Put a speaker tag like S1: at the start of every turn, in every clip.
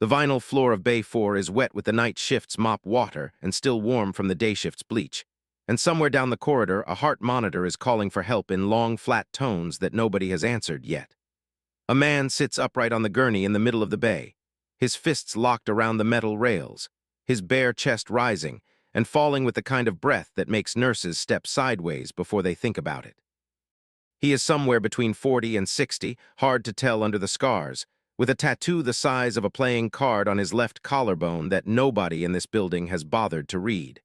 S1: The vinyl floor of Bay 4 is wet with the night shift's mop water and still warm from the day shift's bleach. And somewhere down the corridor, a heart monitor is calling for help in long, flat tones that nobody has answered yet. A man sits upright on the gurney in the middle of the bay, his fists locked around the metal rails, his bare chest rising and falling with the kind of breath that makes nurses step sideways before they think about it. He is somewhere between 40 and 60, hard to tell under the scars, with a tattoo the size of a playing card on his left collarbone that nobody in this building has bothered to read.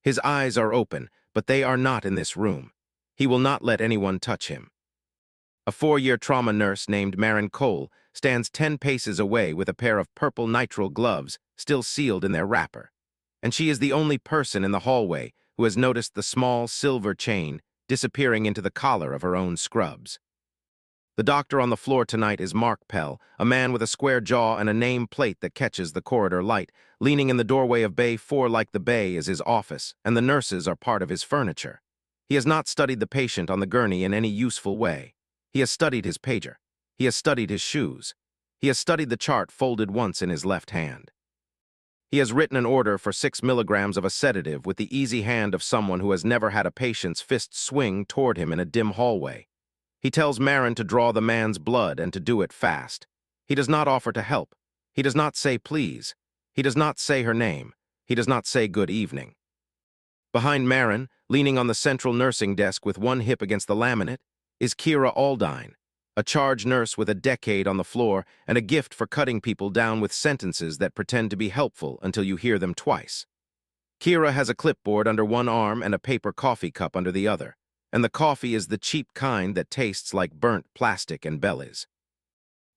S1: His eyes are open, but they are not in this room. He will not let anyone touch him. A 4-year trauma nurse named Maren Cole stands 10 paces away with a pair of purple nitrile gloves still sealed in their wrapper. And she is the only person in the hallway who has noticed the small silver chain disappearing into the collar of her own scrubs. The doctor on the floor tonight is Mark Pell, a man with a square jaw and a name plate that catches the corridor light. Leaning in the doorway of Bay 4 like the bay is his office, and the nurses are part of his furniture. He has not studied the patient on the gurney in any useful way. He has studied his pager. He has studied his shoes. He has studied the chart folded once in his left hand. He has written an order for 6 milligrams of a sedative with the easy hand of someone who has never had a patient's fist swing toward him in a dim hallway. He tells Maren to draw the man's blood and to do it fast. He does not offer to help. He does not say please. He does not say her name. He does not say good evening. Behind Maren, leaning on the central nursing desk with one hip against the laminate, is Kira Aldine, a charge nurse with a decade on the floor and a gift for cutting people down with sentences that pretend to be helpful until you hear them twice. Kira has a clipboard under one arm and a paper coffee cup under the other, and the coffee is the cheap kind that tastes like burnt plastic and bellies.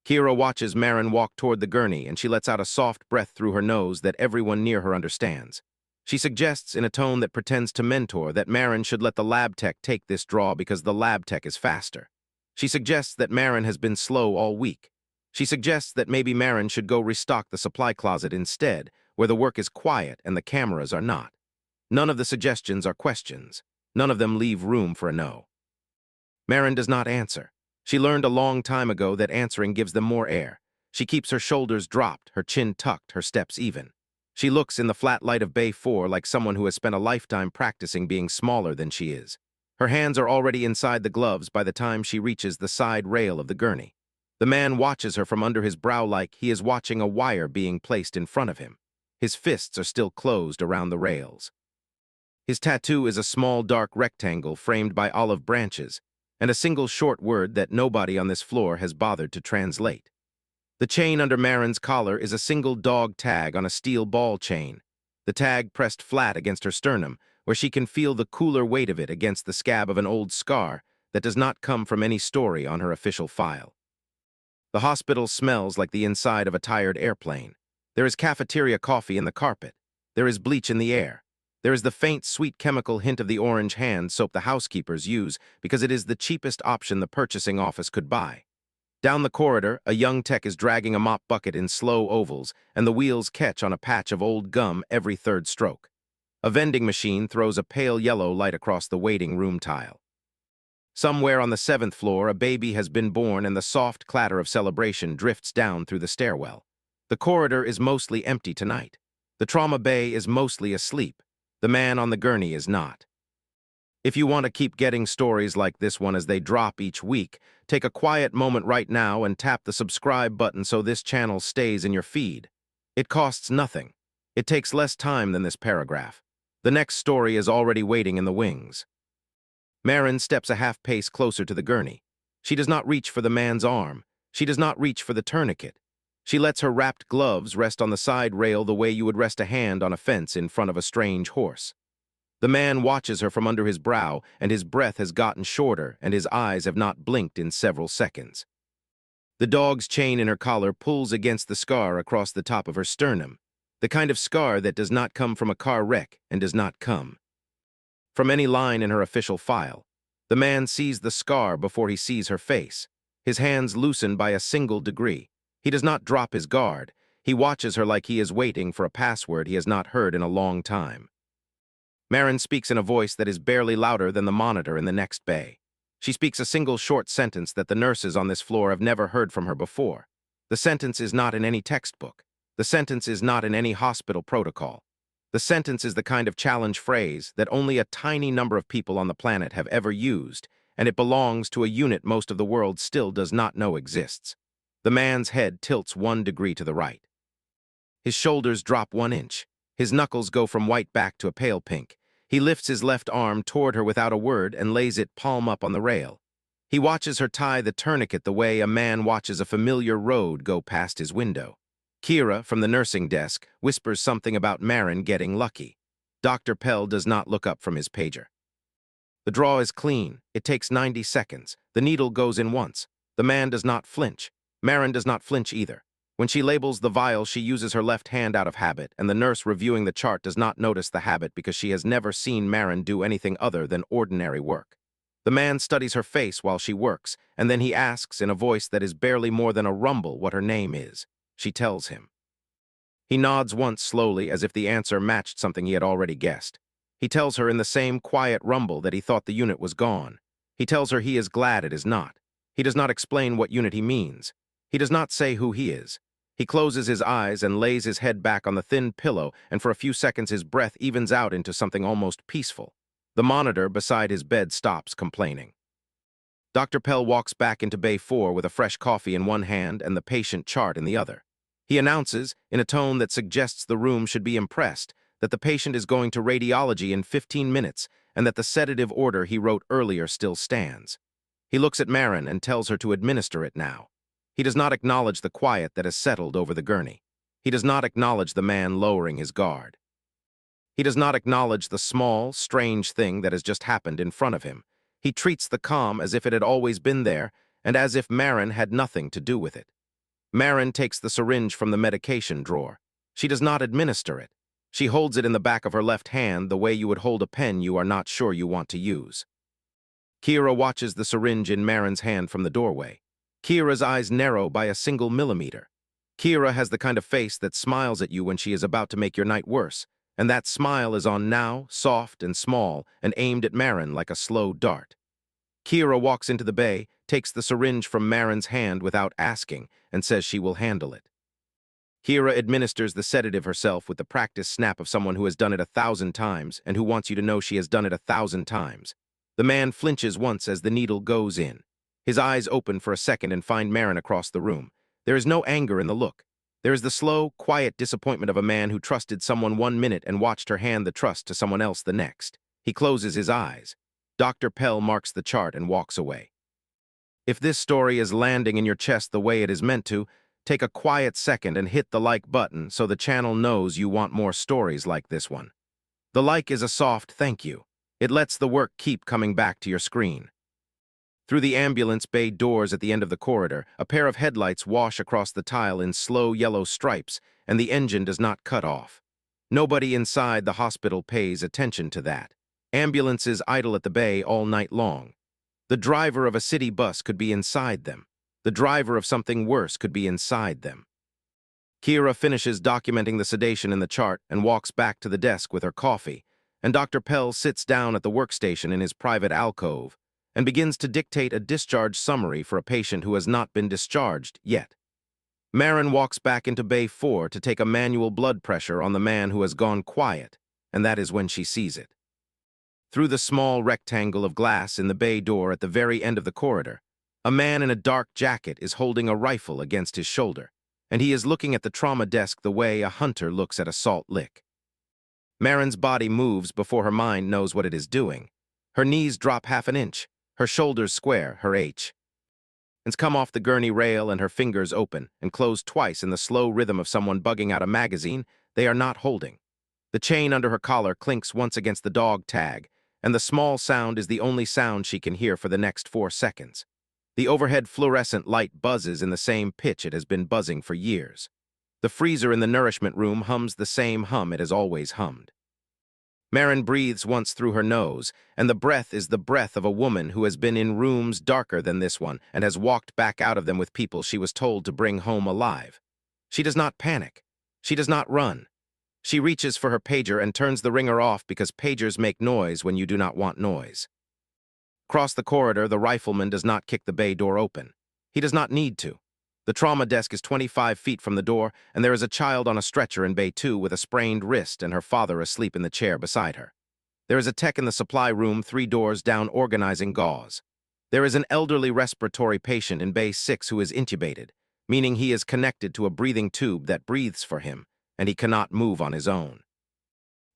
S1: Kira watches Maren walk toward the gurney, and she lets out a soft breath through her nose that everyone near her understands. She suggests in a tone that pretends to mentor that Maren should let the lab tech take this draw because the lab tech is faster. She suggests that Maren has been slow all week. She suggests that maybe Maren should go restock the supply closet instead, where the work is quiet and the cameras are not. None of the suggestions are questions. None of them leave room for a no. Maren does not answer. She learned a long time ago that answering gives them more air. She keeps her shoulders dropped, her chin tucked, her steps even. She looks in the flat light of Bay 4 like someone who has spent a lifetime practicing being smaller than she is. Her hands are already inside the gloves by the time she reaches the side rail of the gurney. The man watches her from under his brow like he is watching a wire being placed in front of him. His fists are still closed around the rails. His tattoo is a small dark rectangle framed by olive branches, and a single short word that nobody on this floor has bothered to translate. The chain under Maren's collar is a single dog tag on a steel ball chain, the tag pressed flat against her sternum, where she can feel the cooler weight of it against the scab of an old scar that does not come from any story on her official file. The hospital smells like the inside of a tired airplane. There is cafeteria coffee in the carpet. There is bleach in the air. There is the faint, sweet chemical hint of the orange hand soap the housekeepers use because it is the cheapest option the purchasing office could buy. Down the corridor, a young tech is dragging a mop bucket in slow ovals, and the wheels catch on a patch of old gum every third stroke. A vending machine throws a pale yellow light across the waiting room tile. Somewhere on the 7th floor, a baby has been born and the soft clatter of celebration drifts down through the stairwell. The corridor is mostly empty tonight. The trauma bay is mostly asleep. The man on the gurney is not. If you want to keep getting stories like this one as they drop each week, take a quiet moment right now and tap the subscribe button so this channel stays in your feed. It costs nothing. It takes less time than this paragraph. The next story is already waiting in the wings. Maren steps a half pace closer to the gurney. She does not reach for the man's arm. She does not reach for the tourniquet. She lets her wrapped gloves rest on the side rail the way you would rest a hand on a fence in front of a strange horse. The man watches her from under his brow, and his breath has gotten shorter, and his eyes have not blinked in several seconds. The dog's chain in her collar pulls against the scar across the top of her sternum, the kind of scar that does not come from a car wreck and does not come from any line in her official file. The man sees the scar before he sees her face. His hands loosen by a single degree. He does not drop his guard. He watches her like he is waiting for a password he has not heard in a long time. Maren speaks in a voice that is barely louder than the monitor in the next bay. She speaks a single short sentence that the nurses on this floor have never heard from her before. The sentence is not in any textbook. The sentence is not in any hospital protocol. The sentence is the kind of challenge phrase that only a tiny number of people on the planet have ever used, and it belongs to a unit most of the world still does not know exists. The man's head tilts 1 degree to the right. His shoulders drop 1 inch. His knuckles go from white back to a pale pink. He lifts his left arm toward her without a word and lays it palm up on the rail. He watches her tie the tourniquet the way a man watches a familiar road go past his window. Kira, from the nursing desk, whispers something about Marin getting lucky. Dr. Pell does not look up from his pager. The draw is clean. It takes 90 seconds. The needle goes in once. The man does not flinch. Marin does not flinch either. When she labels the vial, she uses her left hand out of habit, and the nurse reviewing the chart does not notice the habit because she has never seen Marin do anything other than ordinary work. The man studies her face while she works, and then he asks in a voice that is barely more than a rumble what her name is. She tells him. He nods once slowly as if the answer matched something he had already guessed. He tells her in the same quiet rumble that he thought the unit was gone. He tells her he is glad it is not. He does not explain what unit he means. He does not say who he is. He closes his eyes and lays his head back on the thin pillow, and for a few seconds his breath evens out into something almost peaceful. The monitor beside his bed stops complaining. Dr. Pell walks back into Bay 4 with a fresh coffee in one hand and the patient chart in the other. He announces, in a tone that suggests the room should be impressed, that the patient is going to radiology in 15 minutes and that the sedative order he wrote earlier still stands. He looks at Marin and tells her to administer it now. He does not acknowledge the quiet that has settled over the gurney. He does not acknowledge the man lowering his guard. He does not acknowledge the small, strange thing that has just happened in front of him. He treats the calm as if it had always been there and as if Marin had nothing to do with it. Marin takes the syringe from the medication drawer. She does not administer it. She holds it in the back of her left hand the way you would hold a pen you are not sure you want to use. Kira watches the syringe in Marin's hand from the doorway. Kira's eyes narrow by a single millimeter. Kira has the kind of face that smiles at you when she is about to make your night worse, and that smile is on now, soft and small, and aimed at Marin like a slow dart. Kira walks into the bay, takes the syringe from Marin's hand without asking, and says she will handle it. Kira administers the sedative herself with the practiced snap of someone who has done it 1,000 times and who wants you to know she has done it 1,000 times. The man flinches once as the needle goes in. His eyes open for a second and find Marin across the room. There is no anger in the look. There is the slow, quiet disappointment of a man who trusted someone 1 minute and watched her hand the trust to someone else the next. He closes his eyes. Dr. Pell marks the chart and walks away. If this story is landing in your chest the way it is meant to, take a quiet second and hit the like button so the channel knows you want more stories like this one. The like is a soft thank you. It lets the work keep coming back to your screen. Through the ambulance bay doors at the end of the corridor, a pair of headlights wash across the tile in slow yellow stripes, and the engine does not cut off. Nobody inside the hospital pays attention to that. Ambulances idle at the bay all night long. The driver of a city bus could be inside them. The driver of something worse could be inside them. Kira finishes documenting the sedation in the chart and walks back to the desk with her coffee, and Dr. Pell sits down at the workstation in his private alcove and begins to dictate a discharge summary for a patient who has not been discharged yet. Marin walks back into Bay 4 to take a manual blood pressure on the man who has gone quiet, and that is when she sees it. Through the small rectangle of glass in the bay door at the very end of the corridor, a man in a dark jacket is holding a rifle against his shoulder, and he is looking at the trauma desk the way a hunter looks at a salt lick. Marin's body moves before her mind knows what it is doing. Her knees drop 1/2 inch, her shoulders square, her hands come off the gurney rail and her fingers open and close twice in the slow rhythm of someone bugging out a magazine they are not holding. The chain under her collar clinks once against the dog tag, and the small sound is the only sound she can hear for the next 4 seconds. The overhead fluorescent light buzzes in the same pitch it has been buzzing for years. The freezer in the nourishment room hums the same hum it has always hummed. Marin breathes once through her nose, and the breath is the breath of a woman who has been in rooms darker than this one and has walked back out of them with people she was told to bring home alive. She does not panic. She does not run. She reaches for her pager and turns the ringer off because pagers make noise when you do not want noise. Across the corridor, the rifleman does not kick the bay door open. He does not need to. The trauma desk is 25 feet from the door, and there is a child on a stretcher in Bay 2 with a sprained wrist and her father asleep in the chair beside her. There is a tech in the supply room 3 doors down organizing gauze. There is an elderly respiratory patient in Bay 6 who is intubated, meaning he is connected to a breathing tube that breathes for him, and he cannot move on his own.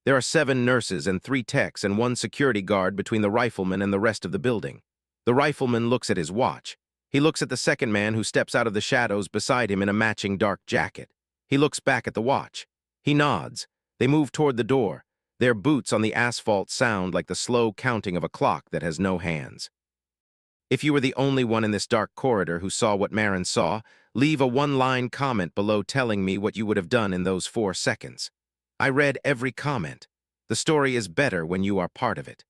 S1: There are 7 nurses and 3 techs and 1 security guard between the rifleman and the rest of the building. The rifleman looks at his watch. He looks at the second man who steps out of the shadows beside him in a matching dark jacket. He looks back at the watch. He nods. They move toward the door. Their boots on the asphalt sound like the slow counting of a clock that has no hands. If you were the only one in this dark corridor who saw what Marin saw, leave a 1-line comment below telling me what you would have done in those 4 seconds. I read every comment. The story is better when you are part of it.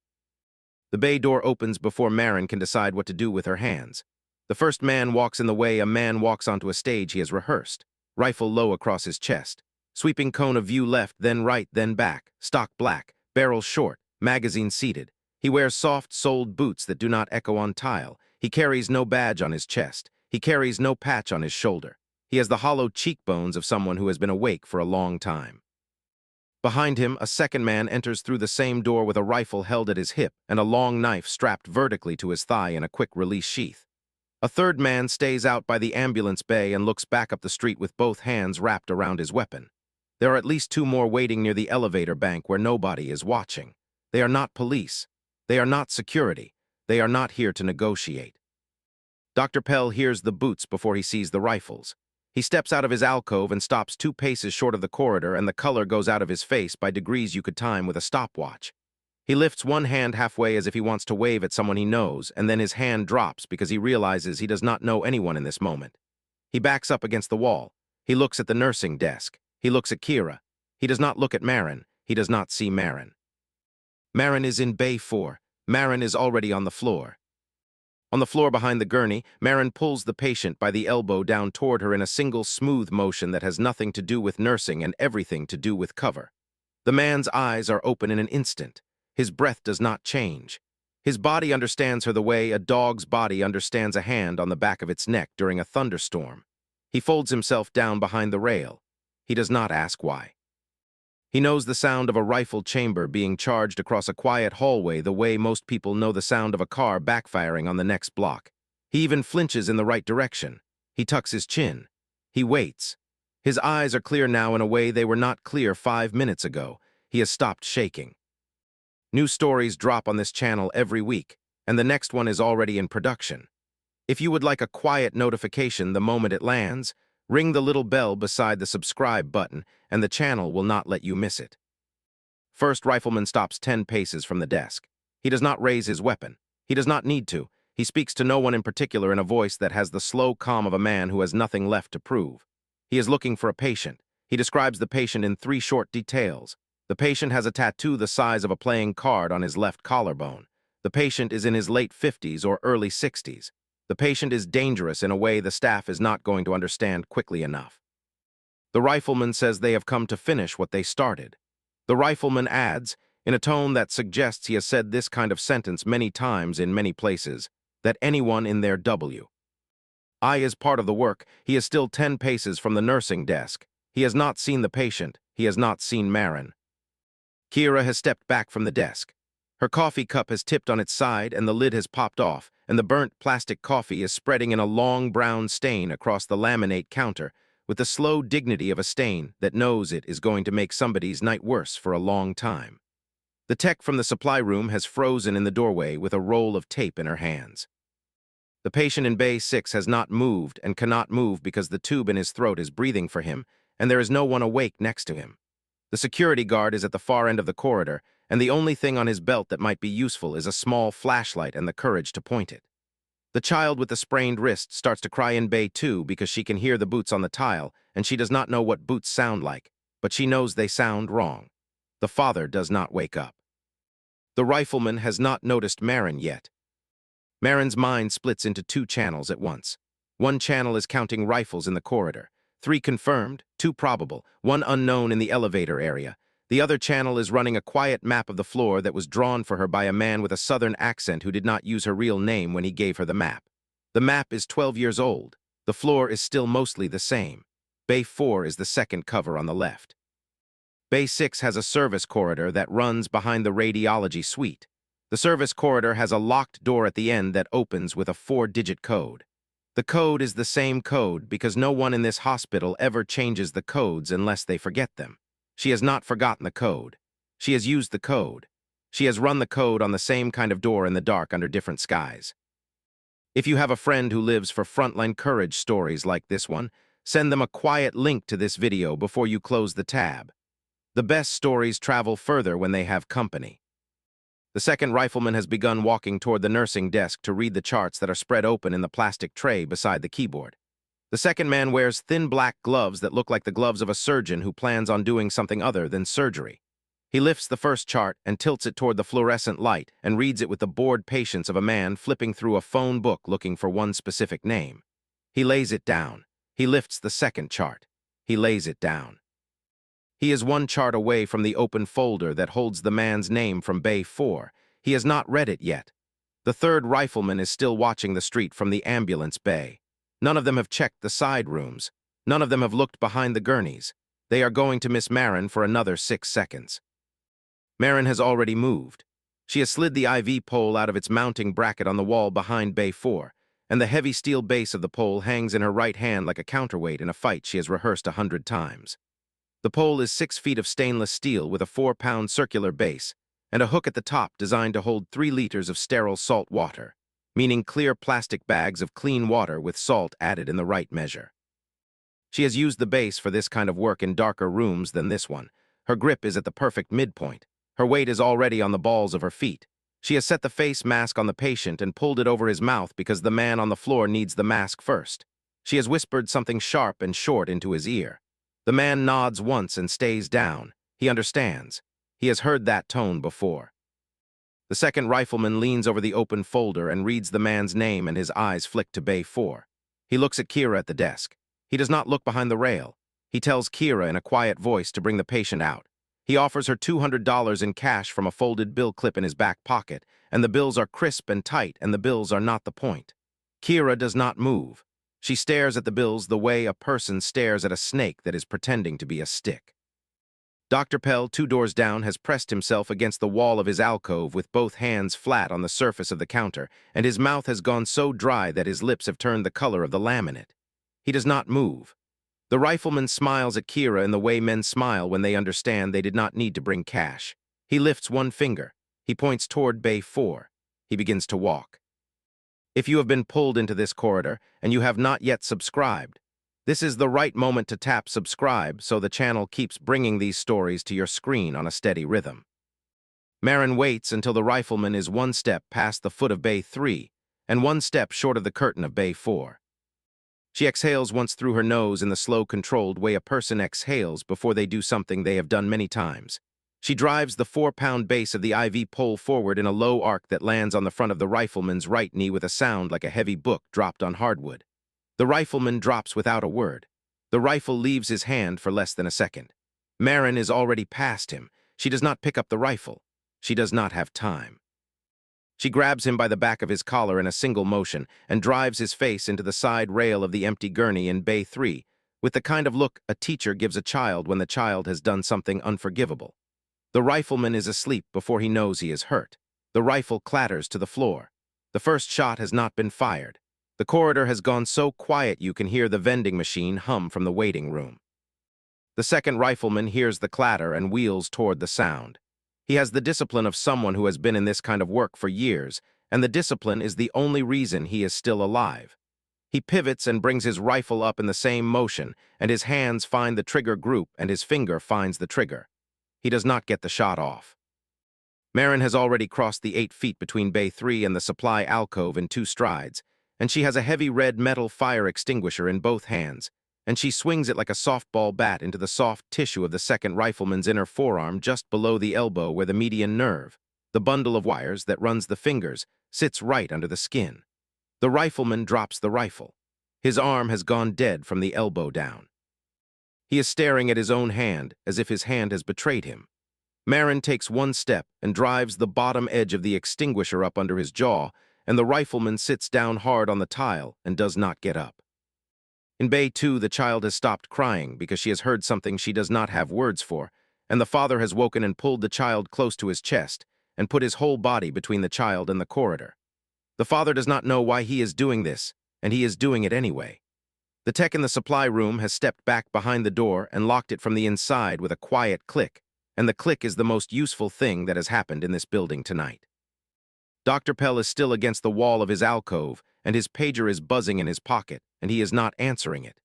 S1: The bay door opens before Marin can decide what to do with her hands. The first man walks in the way a man walks onto a stage he has rehearsed, rifle low across his chest. Sweeping cone of view left, then right, then back, stock black, barrel short, magazine seated. He wears soft-soled boots that do not echo on tile. He carries no badge on his chest. He carries no patch on his shoulder. He has the hollow cheekbones of someone who has been awake for a long time. Behind him, a second man enters through the same door with a rifle held at his hip and a long knife strapped vertically to his thigh in a quick-release sheath. A third man stays out by the ambulance bay and looks back up the street with both hands wrapped around his weapon. There are at least 2 more waiting near the elevator bank where nobody is watching. They are not police. They are not security. They are not here to negotiate. Dr. Pell hears the boots before he sees the rifles. He steps out of his alcove and stops 2 paces short of the corridor, and the color goes out of his face by degrees you could time with a stopwatch. He lifts one hand halfway as if he wants to wave at someone he knows, and then his hand drops because he realizes he does not know anyone in this moment. He backs up against the wall. He looks at the nursing desk. He looks at Kira. He does not look at Marin. He does not see Marin. Marin is in Bay 4. Marin is already on the floor. On the floor behind the gurney, Marin pulls the patient by the elbow down toward her in a single smooth motion that has nothing to do with nursing and everything to do with cover. The man's eyes are open in an instant. His breath does not change. His body understands her the way a dog's body understands a hand on the back of its neck during a thunderstorm. He folds himself down behind the rail. He does not ask why. He knows the sound of a rifle chamber being charged across a quiet hallway the way most people know the sound of a car backfiring on the next block. He even flinches in the right direction. He tucks his chin. He waits. His eyes are clear now in a way they were not clear 5 minutes ago. He has stopped shaking. New stories drop on this channel every week, and the next one is already in production. If you would like a quiet notification the moment it lands, ring the little bell beside the subscribe button, and the channel will not let you miss it. First rifleman stops 10 paces from the desk. He does not raise his weapon. He does not need to. He speaks to no one in particular in a voice that has the slow calm of a man who has nothing left to prove. He is looking for a patient. He describes the patient in 3 short details. The patient has a tattoo the size of a playing card on his left collarbone. The patient is in his late 50s or early 60s. The patient is dangerous in a way the staff is not going to understand quickly enough. The rifleman says they have come to finish what they started. The rifleman adds, in a tone that suggests he has said this kind of sentence many times in many places, that anyone in their I is part of the work. He is still 10 paces from the nursing desk. He has not seen the patient. He has not seen Marin. Kira has stepped back from the desk. Her coffee cup has tipped on its side and the lid has popped off, and the burnt plastic coffee is spreading in a long brown stain across the laminate counter with the slow dignity of a stain that knows it is going to make somebody's night worse for a long time. The tech from the supply room has frozen in the doorway with a roll of tape in her hands. The patient in Bay 6 has not moved and cannot move because the tube in his throat is breathing for him, and there is no one awake next to him. The security guard is at the far end of the corridor, and the only thing on his belt that might be useful is a small flashlight and the courage to point it. The child with the sprained wrist starts to cry in Bay 2 because she can hear the boots on the tile, and she does not know what boots sound like, but she knows they sound wrong. The father does not wake up. The rifleman has not noticed Marin yet. Marin's mind splits into 2 channels at once. One channel is counting rifles in the corridor. 3 confirmed, 2 probable, 1 unknown in the elevator area. The other channel is running a quiet map of the floor that was drawn for her by a man with a southern accent who did not use her real name when he gave her the map. The map is 12 years old. The floor is still mostly the same. Bay 4 is the second cover on the left. Bay 6 has a service corridor that runs behind the radiology suite. The service corridor has a locked door at the end that opens with a 4-digit code. The code is the same code because no one in this hospital ever changes the codes unless they forget them. She has not forgotten the code. She has used the code. She has run the code on the same kind of door in the dark under different skies. If you have a friend who lives for frontline courage stories like this one, send them a quiet link to this video before you close the tab. The best stories travel further when they have company. The second rifleman has begun walking toward the nursing desk to read the charts that are spread open in the plastic tray beside the keyboard. The second man wears thin black gloves that look like the gloves of a surgeon who plans on doing something other than surgery. He lifts the first chart and tilts it toward the fluorescent light and reads it with the bored patience of a man flipping through a phone book looking for one specific name. He lays it down. He lifts the second chart. He lays it down. He is one chart away from the open folder that holds the man's name from Bay 4. He has not read it yet. The third rifleman is still watching the street from the ambulance bay. None of them have checked the side rooms. None of them have looked behind the gurneys. They are going to miss Marin for another 6 seconds. Marin has already moved. She has slid the IV pole out of its mounting bracket on the wall behind Bay 4, and the heavy steel base of the pole hangs in her right hand like a counterweight in a fight she has rehearsed 100 times. The pole is 6 feet of stainless steel with a 4-pound circular base and a hook at the top designed to hold 3 liters of sterile salt water, meaning clear plastic bags of clean water with salt added in the right measure. She has used the base for this kind of work in darker rooms than this one. Her grip is at the perfect midpoint. Her weight is already on the balls of her feet. She has set the face mask on the patient and pulled it over his mouth because the man on the floor needs the mask first. She has whispered something sharp and short into his ear. The man nods once and stays down. He understands. He has heard that tone before. The second rifleman leans over the open folder and reads the man's name, and his eyes flick to Bay 4. He looks at Kira at the desk. He does not look behind the rail. He tells Kira in a quiet voice to bring the patient out. He offers her $200 in cash from a folded bill clip in his back pocket, and the bills are crisp and tight, and the bills are not the point. Kira does not move. She stares at the bills the way a person stares at a snake that is pretending to be a stick. Dr. Pell, 2 doors down, has pressed himself against the wall of his alcove with both hands flat on the surface of the counter, and his mouth has gone so dry that his lips have turned the color of the laminate. He does not move. The rifleman smiles at Kira in the way men smile when they understand they did not need to bring cash. He lifts one finger. He points toward Bay 4. He begins to walk. If you have been pulled into this corridor and you have not yet subscribed, this is the right moment to tap subscribe so the channel keeps bringing these stories to your screen on a steady rhythm. Marin waits until the rifleman is 1 step past the foot of Bay 3 and 1 step short of the curtain of Bay 4. She exhales once through her nose in the slow, controlled way a person exhales before they do something they have done many times. She drives the 4-pound base of the IV pole forward in a low arc that lands on the front of the rifleman's right knee with a sound like a heavy book dropped on hardwood. The rifleman drops without a word. The rifle leaves his hand for less than a second. Marin is already past him. She does not pick up the rifle. She does not have time. She grabs him by the back of his collar in a single motion and drives his face into the side rail of the empty gurney in Bay 3 with the kind of look a teacher gives a child when the child has done something unforgivable. The rifleman is asleep before he knows he is hurt. The rifle clatters to the floor. The first shot has not been fired. The corridor has gone so quiet you can hear the vending machine hum from the waiting room. The second rifleman hears the clatter and wheels toward the sound. He has the discipline of someone who has been in this kind of work for years, and the discipline is the only reason he is still alive. He pivots and brings his rifle up in the same motion, and his hands find the trigger group and his finger finds the trigger. He does not get the shot off. Marin has already crossed the 8 feet between Bay 3 and the supply alcove in 2 strides, and she has a heavy red metal fire extinguisher in both hands, and she swings it like a softball bat into the soft tissue of the second rifleman's inner forearm just below the elbow where the median nerve, the bundle of wires that runs the fingers, sits right under the skin. The rifleman drops the rifle. His arm has gone dead from the elbow down. He is staring at his own hand as if his hand has betrayed him. Marin takes 1 step and drives the bottom edge of the extinguisher up under his jaw, and the rifleman sits down hard on the tile and does not get up. In Bay 2, the child has stopped crying because she has heard something she does not have words for, and the father has woken and pulled the child close to his chest and put his whole body between the child and the corridor. The father does not know why he is doing this, and he is doing it anyway. The tech in the supply room has stepped back behind the door and locked it from the inside with a quiet click, and the click is the most useful thing that has happened in this building tonight. Dr. Pell is still against the wall of his alcove, and his pager is buzzing in his pocket, and he is not answering it.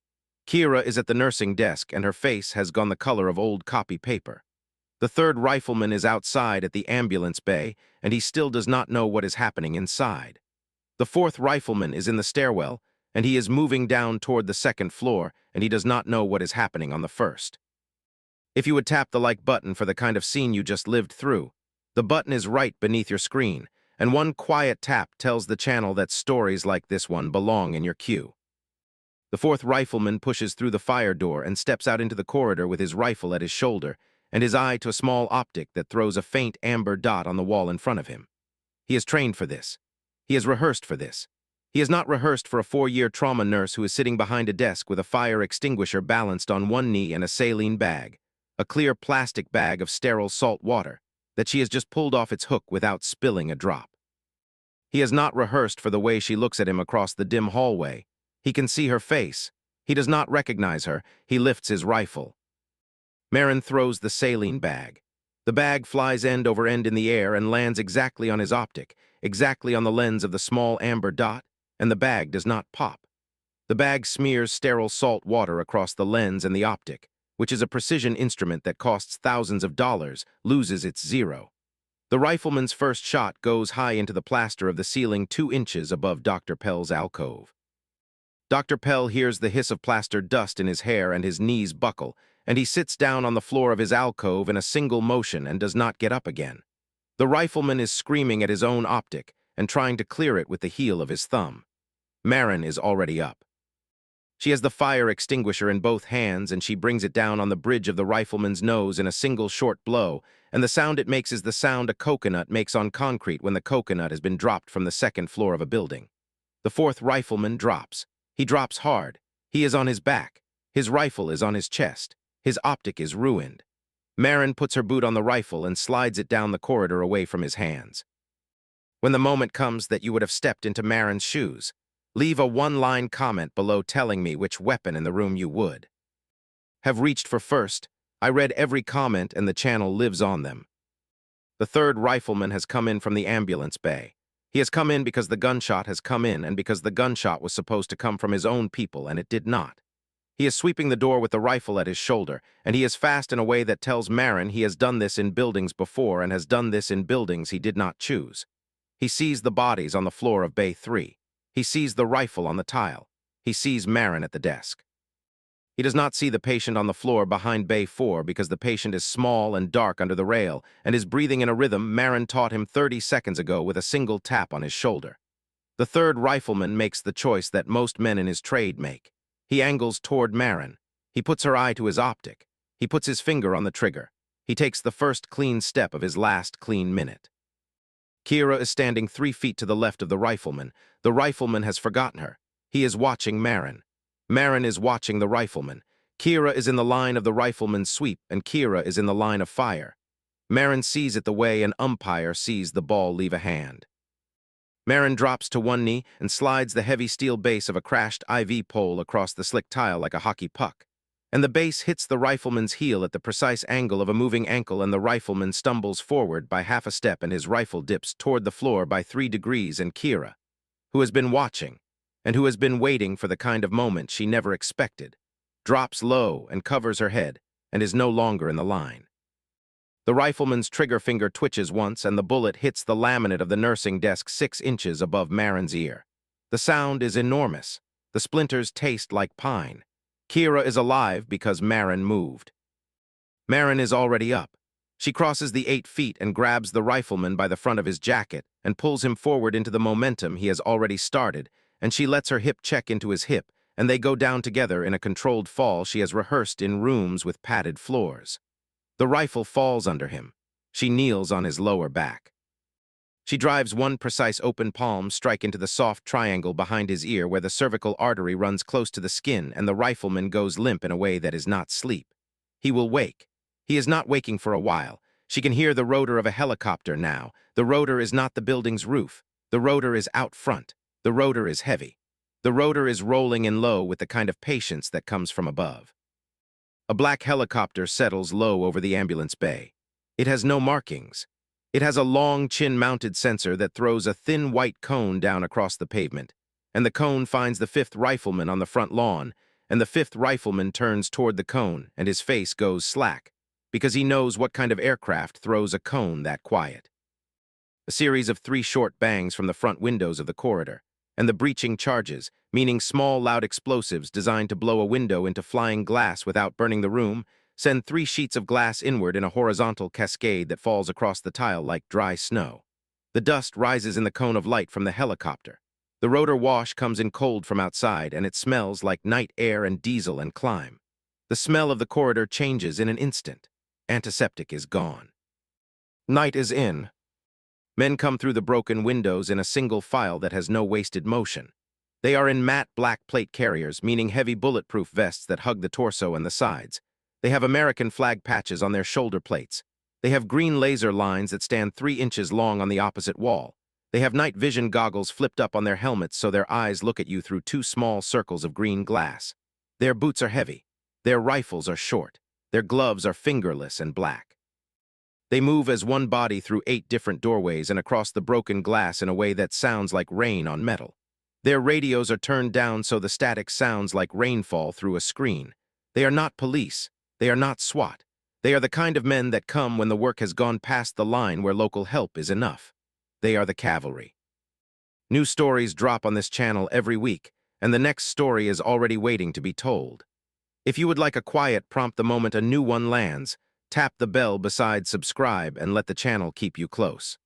S1: Kira is at the nursing desk, and her face has gone the color of old copy paper. The third rifleman is outside at the ambulance bay, and he still does not know what is happening inside. The fourth rifleman is in the stairwell, and he is moving down toward the second floor, and he does not know what is happening on the first. If you would tap the like button for the kind of scene you just lived through, the button is right beneath your screen, and one quiet tap tells the channel that stories like this one belong in your queue. The fourth rifleman pushes through the fire door and steps out into the corridor with his rifle at his shoulder and his eye to a small optic that throws a faint amber dot on the wall in front of him. He is trained for this. He has rehearsed for this. He has not rehearsed for a 4-year trauma nurse who is sitting behind a desk with a fire extinguisher balanced on one knee and a saline bag, a clear plastic bag of sterile salt water, that she has just pulled off its hook without spilling a drop. He has not rehearsed for the way she looks at him across the dim hallway. He can see her face. He does not recognize her. He lifts his rifle. Marin throws the saline bag. The bag flies end over end in the air and lands exactly on his optic, exactly on the lens of the small amber dot, and the bag does not pop. The bag smears sterile salt water across the lens, and the optic, which is a precision instrument that costs thousands of dollars, loses its zero. The rifleman's first shot goes high into the plaster of the ceiling 2 inches above Dr. Pell's alcove. Dr. Pell hears the hiss of plaster dust in his hair and his knees buckle, and he sits down on the floor of his alcove in a single motion and does not get up again. The rifleman is screaming at his own optic and trying to clear it with the heel of his thumb. Marin is already up. She has the fire extinguisher in both hands, and she brings it down on the bridge of the rifleman's nose in a single short blow, and the sound it makes is the sound a coconut makes on concrete when the coconut has been dropped from the second floor of a building. The fourth rifleman drops. He drops hard. He is on his back. His rifle is on his chest. His optic is ruined. Marin puts her boot on the rifle and slides it down the corridor away from his hands. When the moment comes that you would have stepped into Marin's shoes, leave a one-line comment below telling me which weapon in the room you would have reached for first. I read every comment, and the channel lives on them. The third rifleman has come in from the ambulance bay. He has come in because the gunshot has come in, and because the gunshot was supposed to come from his own people, and it did not. He is sweeping the door with the rifle at his shoulder, and he is fast in a way that tells Marin he has done this in buildings before and has done this in buildings he did not choose. He sees the bodies on the floor of Bay 3. He sees the rifle on the tile. He sees Marin at the desk. He does not see the patient on the floor behind Bay 4 because the patient is small and dark under the rail and is breathing in a rhythm Marin taught him 30 seconds ago with a single tap on his shoulder. The third rifleman makes the choice that most men in his trade make. He angles toward Marin. He puts her eye to his optic. He puts his finger on the trigger. He takes the first clean step of his last clean minute. Kira is standing 3 feet to the left of the rifleman. The rifleman has forgotten her. He is watching Marin. Marin is watching the rifleman. Kira is in the line of the rifleman's sweep, and Kira is in the line of fire. Marin sees it the way an umpire sees the ball leave a hand. Marin drops to one knee and slides the heavy steel base of a crashed IV pole across the slick tile like a hockey puck. And the base hits the rifleman's heel at the precise angle of a moving ankle, and the rifleman stumbles forward by half a step, and his rifle dips toward the floor by 3 degrees, and Kira, who has been watching, and who has been waiting for the kind of moment she never expected, drops low and covers her head and is no longer in the line. The rifleman's trigger finger twitches once, and the bullet hits the laminate of the nursing desk 6 inches above Marin's ear. The sound is enormous. The splinters taste like pine. Kira is alive because Marin moved. Marin is already up. She crosses the 8 feet and grabs the rifleman by the front of his jacket and pulls him forward into the momentum he has already started, and she lets her hip check into his hip, and they go down together in a controlled fall she has rehearsed in rooms with padded floors. The rifle falls under him. She kneels on his lower back. She drives one precise open palm strike into the soft triangle behind his ear where the cervical artery runs close to the skin and the rifleman goes limp in a way that is not sleep. He will wake. He is not waking for a while. She can hear the rotor of a helicopter now. The rotor is not the building's roof. The rotor is out front. The rotor is heavy. The rotor is rolling in low with the kind of patience that comes from above. A black helicopter settles low over the ambulance bay. It has no markings. It has a long chin-mounted sensor that throws a thin white cone down across the pavement, and the cone finds the fifth rifleman on the front lawn, and the fifth rifleman turns toward the cone, and his face goes slack, because he knows what kind of aircraft throws a cone that quiet. A series of 3 short bangs from the front windows of the corridor, and the breaching charges, meaning small, loud explosives designed to blow a window into flying glass without burning the room, send 3 sheets of glass inward in a horizontal cascade that falls across the tile like dry snow. The dust rises in the cone of light from the helicopter. The rotor wash comes in cold from outside, and it smells like night air and diesel and climb. The smell of the corridor changes in an instant. Antiseptic is gone. Night is in. Men come through the broken windows in a single file that has no wasted motion. They are in matte black plate carriers, meaning heavy bulletproof vests that hug the torso and the sides. They have American flag patches on their shoulder plates. They have green laser lines that stand 3 inches long on the opposite wall. They have night vision goggles flipped up on their helmets so their eyes look at you through 2 small circles of green glass. Their boots are heavy. Their rifles are short. Their gloves are fingerless and black. They move as one body through 8 different doorways and across the broken glass in a way that sounds like rain on metal. Their radios are turned down so the static sounds like rainfall through a screen. They are not police. They are not SWAT. They are the kind of men that come when the work has gone past the line where local help is enough. They are the cavalry. New stories drop on this channel every week, and the next story is already waiting to be told. If you would like a quiet prompt the moment a new one lands, tap the bell beside subscribe and let the channel keep you close.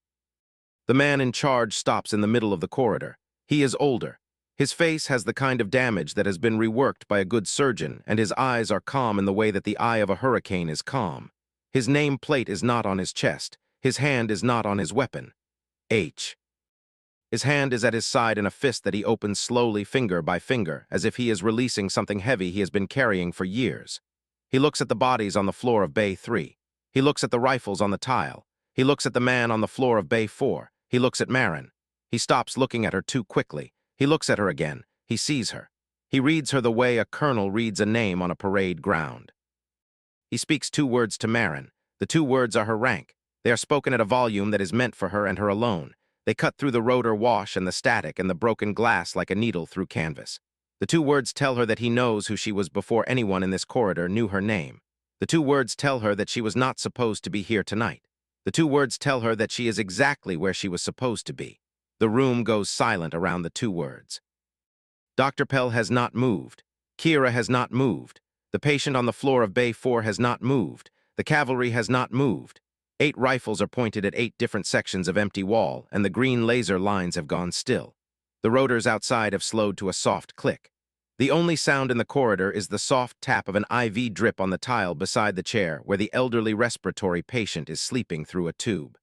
S1: The man in charge stops in the middle of the corridor. He is older. His face has the kind of damage that has been reworked by a good surgeon, and his eyes are calm in the way that the eye of a hurricane is calm. His name plate is not on his chest. His hand is not on his weapon. H. His hand is at his side in a fist that he opens slowly, finger by finger, as if he is releasing something heavy he has been carrying for years. He looks at the bodies on the floor of Bay 3. He looks at the rifles on the tile. He looks at the man on the floor of Bay 4. He looks at Marin. He stops looking at her too quickly. He looks at her again. He sees her. He reads her the way a colonel reads a name on a parade ground. He speaks 2 words to Marin. The 2 words are her rank. They are spoken at a volume that is meant for her and her alone. They cut through the rotor wash and the static and the broken glass like a needle through canvas. The 2 words tell her that he knows who she was before anyone in this corridor knew her name. The 2 words tell her that she was not supposed to be here tonight. The 2 words tell her that she is exactly where she was supposed to be. The room goes silent around the 2 words. Dr. Pell has not moved. Kira has not moved. The patient on the floor of Bay 4 has not moved. The cavalry has not moved. 8 rifles are pointed at 8 different sections of empty wall, and the green laser lines have gone still. The rotors outside have slowed to a soft click. The only sound in the corridor is the soft tap of an IV drip on the tile beside the chair where the elderly respiratory patient is sleeping through a tube.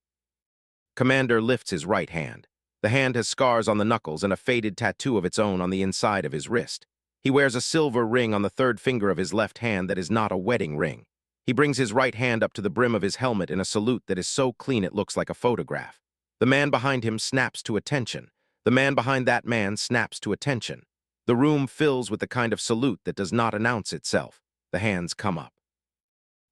S1: Commander lifts his right hand. The hand has scars on the knuckles and a faded tattoo of its own on the inside of his wrist. He wears a silver ring on the 3rd finger of his left hand that is not a wedding ring. He brings his right hand up to the brim of his helmet in a salute that is so clean it looks like a photograph. The man behind him snaps to attention. The man behind that man snaps to attention. The room fills with the kind of salute that does not announce itself. The hands come up.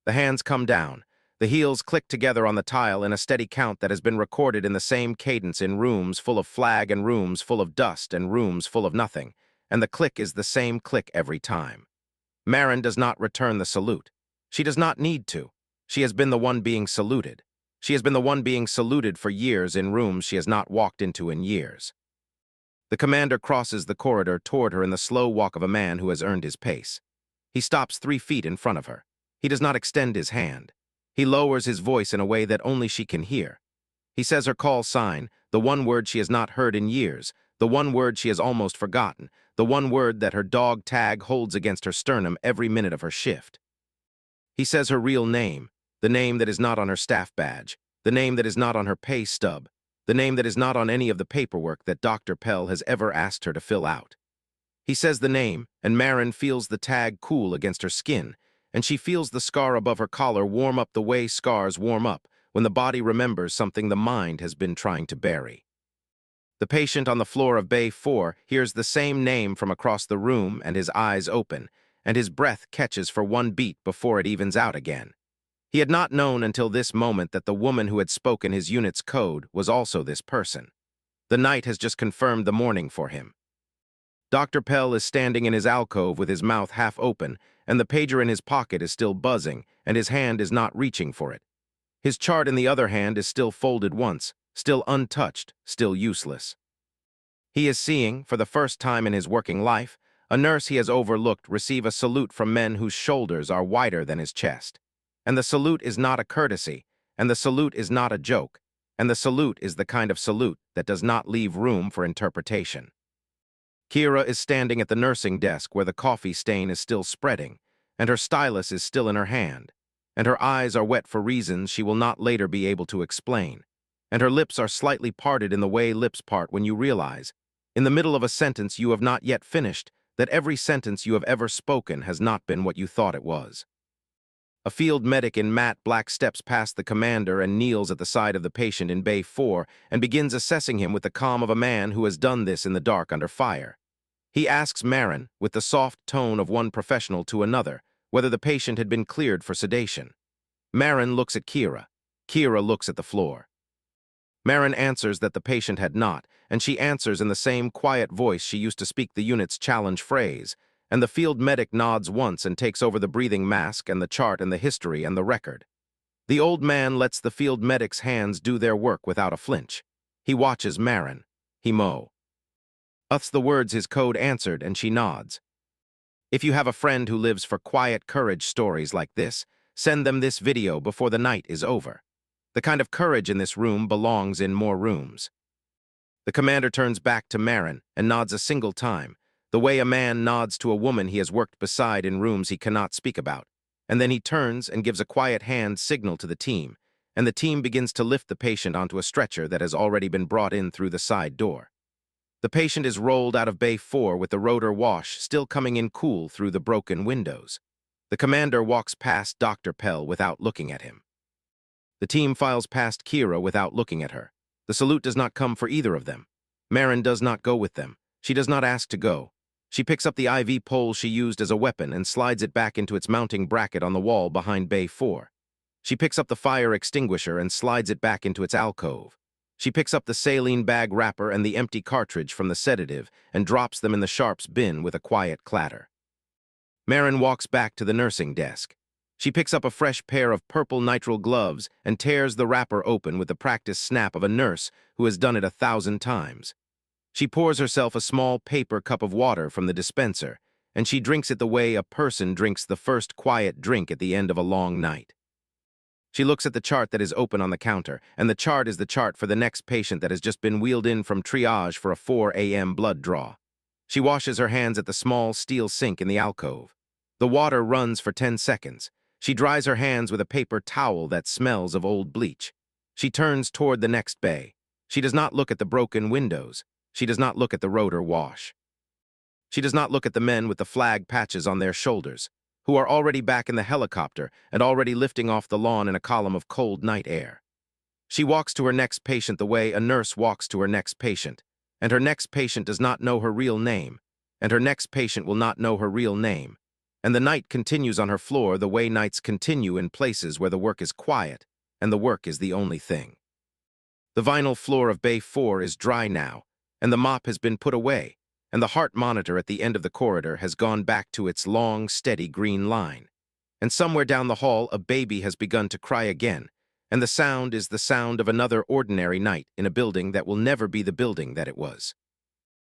S1: The hands come down. The heels click together on the tile in a steady count that has been recorded in the same cadence in rooms full of flag and rooms full of dust and rooms full of nothing, and the click is the same click every time. Marin does not return the salute. She does not need to. She has been the one being saluted. She has been the one being saluted for years in rooms she has not walked into in years. The commander crosses the corridor toward her in the slow walk of a man who has earned his pace. He stops 3 feet in front of her. He does not extend his hand. He lowers his voice in a way that only she can hear. He says her call sign, the one word she has not heard in years, the one word she has almost forgotten, the one word that her dog tag holds against her sternum every minute of her shift. He says her real name, the name that is not on her staff badge, the name that is not on her pay stub, the name that is not on any of the paperwork that Dr. Pell has ever asked her to fill out. He says the name, and Marin feels the tag cool against her skin, and she feels the scar above her collar warm up the way scars warm up when the body remembers something the mind has been trying to bury. The patient on the floor of Bay 4 hears the same name from across the room, and his eyes open, and his breath catches for one beat before it evens out again. He had not known until this moment that the woman who had spoken his unit's code was also this person. The night has just confirmed the morning for him. Dr. Pell is standing in his alcove with his mouth half open, and the pager in his pocket is still buzzing, and his hand is not reaching for it. His chart in the other hand is still folded once, still untouched, still useless. He is seeing, for the first time in his working life, a nurse he has overlooked receive a salute from men whose shoulders are wider than his chest. And the salute is not a courtesy, and the salute is not a joke, and the salute is the kind of salute that does not leave room for interpretation. Kira is standing at the nursing desk where the coffee stain is still spreading, and her stylus is still in her hand, and her eyes are wet for reasons she will not later be able to explain, and her lips are slightly parted in the way lips part when you realize, in the middle of a sentence you have not yet finished, that every sentence you have ever spoken has not been what you thought it was. A field medic in matte black steps past the commander and kneels at the side of the patient in Bay 4 and begins assessing him with the calm of a man who has done this in the dark under fire. He asks Marin, with the soft tone of one professional to another, whether the patient had been cleared for sedation. Marin looks at Kira. Kira looks at the floor. Marin answers that the patient had not, and she answers in the same quiet voice she used to speak the unit's challenge phrase, and the field medic nods once and takes over the breathing mask and the chart and the history and the record. The old man lets the field medic's hands do their work without a flinch. He watches Marin. He uths the words his code answered, and she nods. If you have a friend who lives for quiet courage stories like this, send them this video before the night is over. The kind of courage in this room belongs in more rooms. The commander turns back to Marin and nods a single time, the way a man nods to a woman he has worked beside in rooms he cannot speak about, and then he turns and gives a quiet hand signal to the team, and the team begins to lift the patient onto a stretcher that has already been brought in through the side door. The patient is rolled out of Bay 4 with the rotor wash still coming in cool through the broken windows. The commander walks past Dr. Pell without looking at him. The team files past Kira without looking at her. The salute does not come for either of them. Marin does not go with them. She does not ask to go. She picks up the IV pole she used as a weapon and slides it back into its mounting bracket on the wall behind Bay 4. She picks up the fire extinguisher and slides it back into its alcove. She picks up the saline bag wrapper and the empty cartridge from the sedative and drops them in the sharps bin with a quiet clatter. Marin walks back to the nursing desk. She picks up a fresh pair of purple nitrile gloves and tears the wrapper open with the practiced snap of a nurse who has done it 1,000 times. She pours herself a small paper cup of water from the dispenser, and she drinks it the way a person drinks the first quiet drink at the end of a long night. She looks at the chart that is open on the counter, and the chart is the chart for the next patient that has just been wheeled in from triage for a 4 a.m. blood draw. She washes her hands at the small steel sink in the alcove. The water runs for 10 seconds. She dries her hands with a paper towel that smells of old bleach. She turns toward the next bay. She does not look at the broken windows. She does not look at the rotor wash. She does not look at the men with the flag patches on their shoulders, who are already back in the helicopter and already lifting off the lawn in a column of cold night air. She walks to her next patient the way a nurse walks to her next patient, and her next patient does not know her real name, and her next patient will not know her real name, and the night continues on her floor the way nights continue in places where the work is quiet, and the work is the only thing. The vinyl floor of Bay 4 is dry now, and the mop has been put away, and the heart monitor at the end of the corridor has gone back to its long, steady green line. And somewhere down the hall, a baby has begun to cry again, and the sound is the sound of another ordinary night in a building that will never be the building that it was.